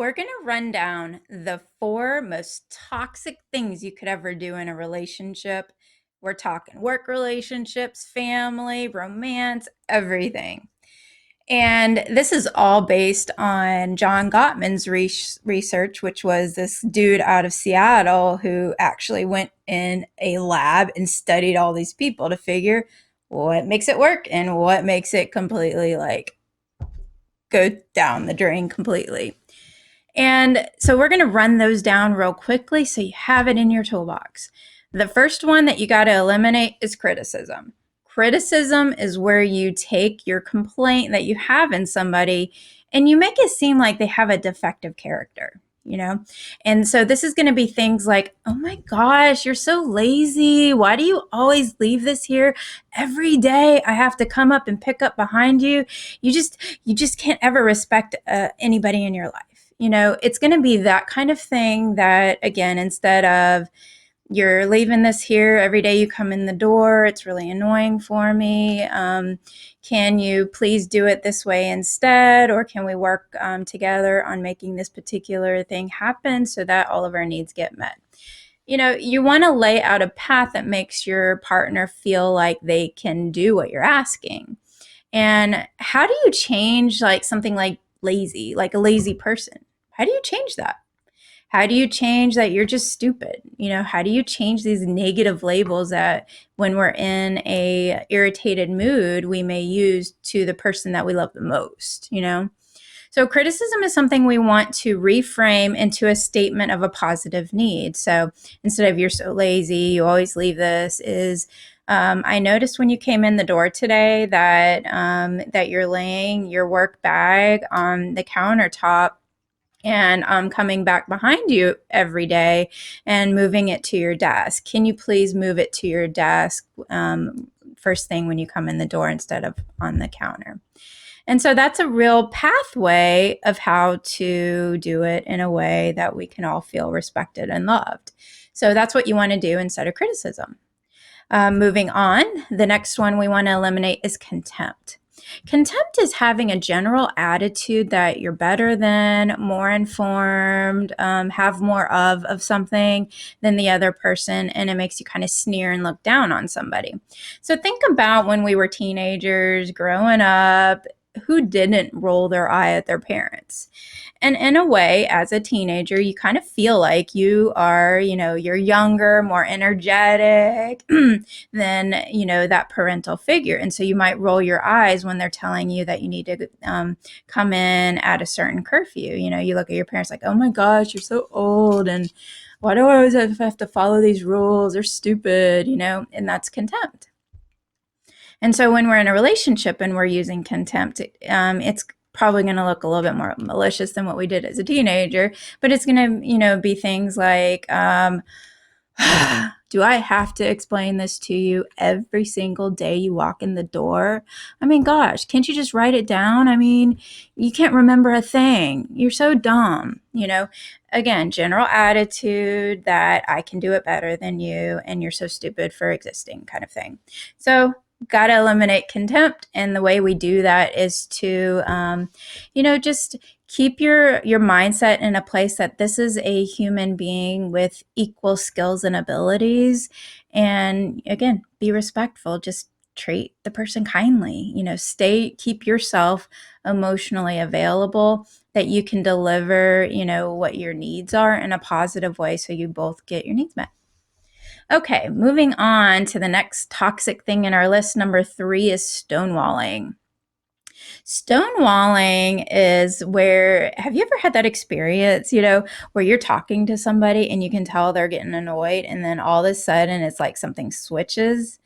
we're going to run down the four most toxic things you could ever do in a relationship. We're talking work relationships, family, romance, everything. And this is all based on John Gottman's research, which was this dude out of Seattle who actually went in a lab and studied all these people to figure what makes it work and what makes it completely like go down the drain completely. And so we're going to run those down real quickly so you have it in your toolbox. The first one that you got to eliminate is criticism. Criticism is where you take your complaint that you have in somebody and you make it seem like they have a defective character, you know? And so this is going to be things like, oh my gosh, you're so lazy. Why do you always leave this here every day? I have to come up and pick up behind you. You just can't ever respect anybody in your life. It's going to be that kind of thing that, again, instead of you're leaving this here every day you come in the door, it's really annoying for me. Can you please do it this way instead? Or can we work together on making this particular thing happen so that all of our needs get met? You want to lay out a path that makes your partner feel like they can do what you're asking. And how do you change like something like lazy, like a lazy person? How do you change that? How do you change that you're just stupid? How do you change these negative labels that when we're in a irritated mood, we may use to the person that we love the most? So criticism is something we want to reframe into a statement of a positive need. So instead of you're so lazy, you always leave this, is I noticed when you came in the door today that you're laying your work bag on the countertop and coming back behind you every day and moving it to your desk. Can you please move it to your desk first thing when you come in the door instead of on the counter? And so that's a real pathway of how to do it in a way that we can all feel respected and loved. So that's what you want to do instead of criticism. Moving on, the next one we want to eliminate is contempt. Contempt is having a general attitude that you're better than, more informed, have more of something than the other person, and it makes you kind of sneer and look down on somebody. So think about when we were teenagers growing up, who didn't roll their eye at their parents? And in a way, as a teenager, you kind of feel like you are, you're younger, more energetic than, that parental figure. And so you might roll your eyes when they're telling you that you need to come in at a certain curfew. You look at your parents like, oh my gosh, you're so old. And why do I always have to follow these rules? They're stupid, and that's contempt. And so when we're in a relationship and we're using contempt, it's probably going to look a little bit more malicious than what we did as a teenager, but it's going to, be things like, do I have to explain this to you every single day you walk in the door? I mean, gosh, can't you just write it down? I mean, you can't remember a thing. You're so dumb. Again, general attitude that I can do it better than you and you're so stupid for existing kind of thing. So got to eliminate contempt. And the way we do that is to, just keep your mindset in a place that this is a human being with equal skills and abilities. And again, be respectful. Just treat the person kindly. Keep yourself emotionally available that you can deliver, what your needs are in a positive way so you both get your needs met. Okay, moving on to the next toxic thing in our list. Number 3 is stonewalling. Stonewalling is where, have you ever had that experience, where you're talking to somebody and you can tell they're getting annoyed and then all of a sudden it's like something switches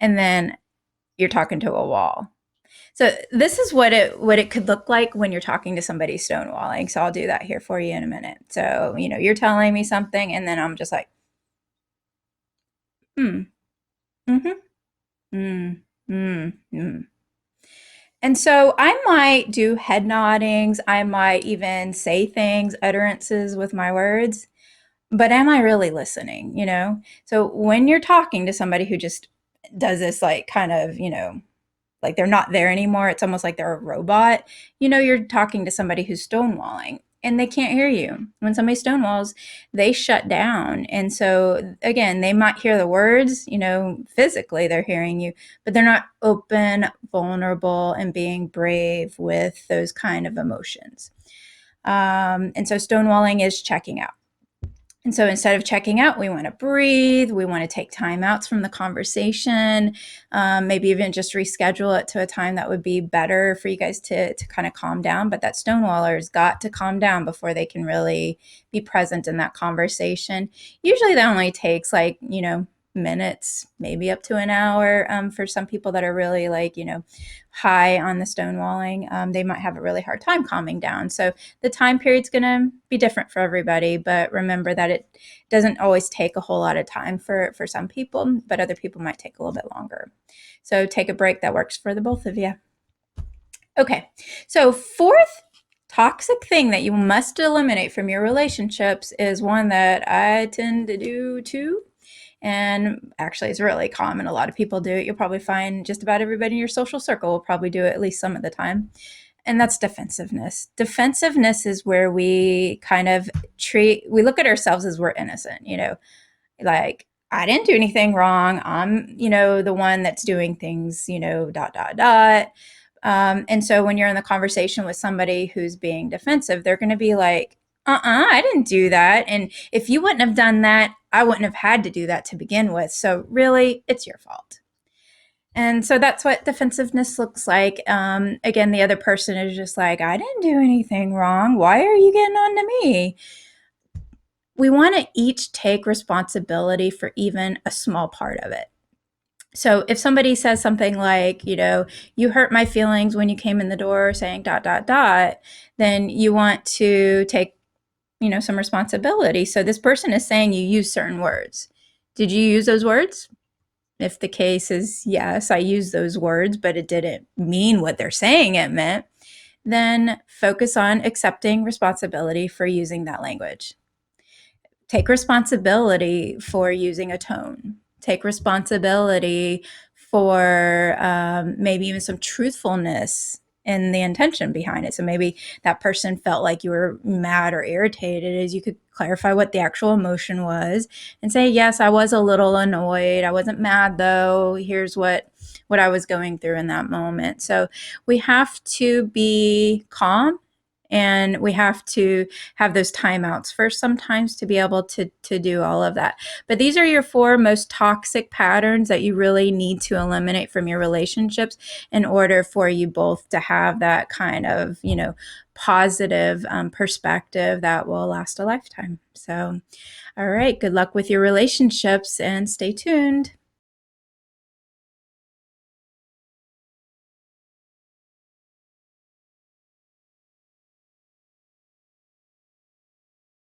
and then you're talking to a wall. So this is what it could look like when you're talking to somebody stonewalling. So I'll do that here for you in a minute. So, you're telling me something and then I'm just like, hmm, mm-hmm, mm, mm, mm. And so I might do head noddings. I might even say things, utterances with my words, but am I really listening? So when you're talking to somebody who just does this, like kind of, like they're not there anymore, it's almost like they're a robot, you're talking to somebody who's stonewalling. and they can't hear you. When somebody stonewalls, they shut down. And so, again, they might hear the words, physically they're hearing you, but they're not open, vulnerable, and being brave with those kind of emotions. And so, stonewalling is checking out. And so instead of checking out, we want to breathe. We want to take time outs from the conversation, maybe even just reschedule it to a time that would be better for you guys to kind of calm down. But that stonewaller's got to calm down before they can really be present in that conversation. Usually that only takes minutes, maybe up to an hour. For some people that are really high on the stonewalling, they might have a really hard time calming down. So the time period's going to be different for everybody, but remember that it doesn't always take a whole lot of time for some people, but other people might take a little bit longer. So take a break that works for the both of you. Okay, so fourth toxic thing that you must eliminate from your relationships is one that I tend to do too. And actually, it's really common. A lot of people do it. You'll probably find just about everybody in your social circle will probably do it at least some of the time. And that's defensiveness. Defensiveness is where we kind of we look at ourselves as we're innocent, like, I didn't do anything wrong. I'm, the one that's doing things, dot, dot, dot. And so when you're in the conversation with somebody who's being defensive, they're going to be like, I didn't do that. And if you wouldn't have done that, I wouldn't have had to do that to begin with. So really, it's your fault. And so that's what defensiveness looks like. Again, the other person is just like, I didn't do anything wrong. Why are you getting on to me? We want to each take responsibility for even a small part of it. So if somebody says something like, you hurt my feelings when you came in the door saying dot, dot, dot, then you want to take, some responsibility. So this person is saying you use certain words. Did you use those words? If the case is yes, I used those words, but it didn't mean what they're saying it meant, then focus on accepting responsibility for using that language. Take responsibility for using a tone. Take responsibility for maybe even some truthfulness in the intention behind it. So maybe that person felt like you were mad or irritated, as you could clarify what the actual emotion was and say, yes, I was a little annoyed. I wasn't mad though. Here's what I was going through in that moment. So we have to be calm, and we have to have those timeouts first sometimes to be able to do all of that. But these are your 4 most toxic patterns that you really need to eliminate from your relationships in order for you both to have that kind of, positive perspective that will last a lifetime. So, all right, good luck with your relationships and stay tuned.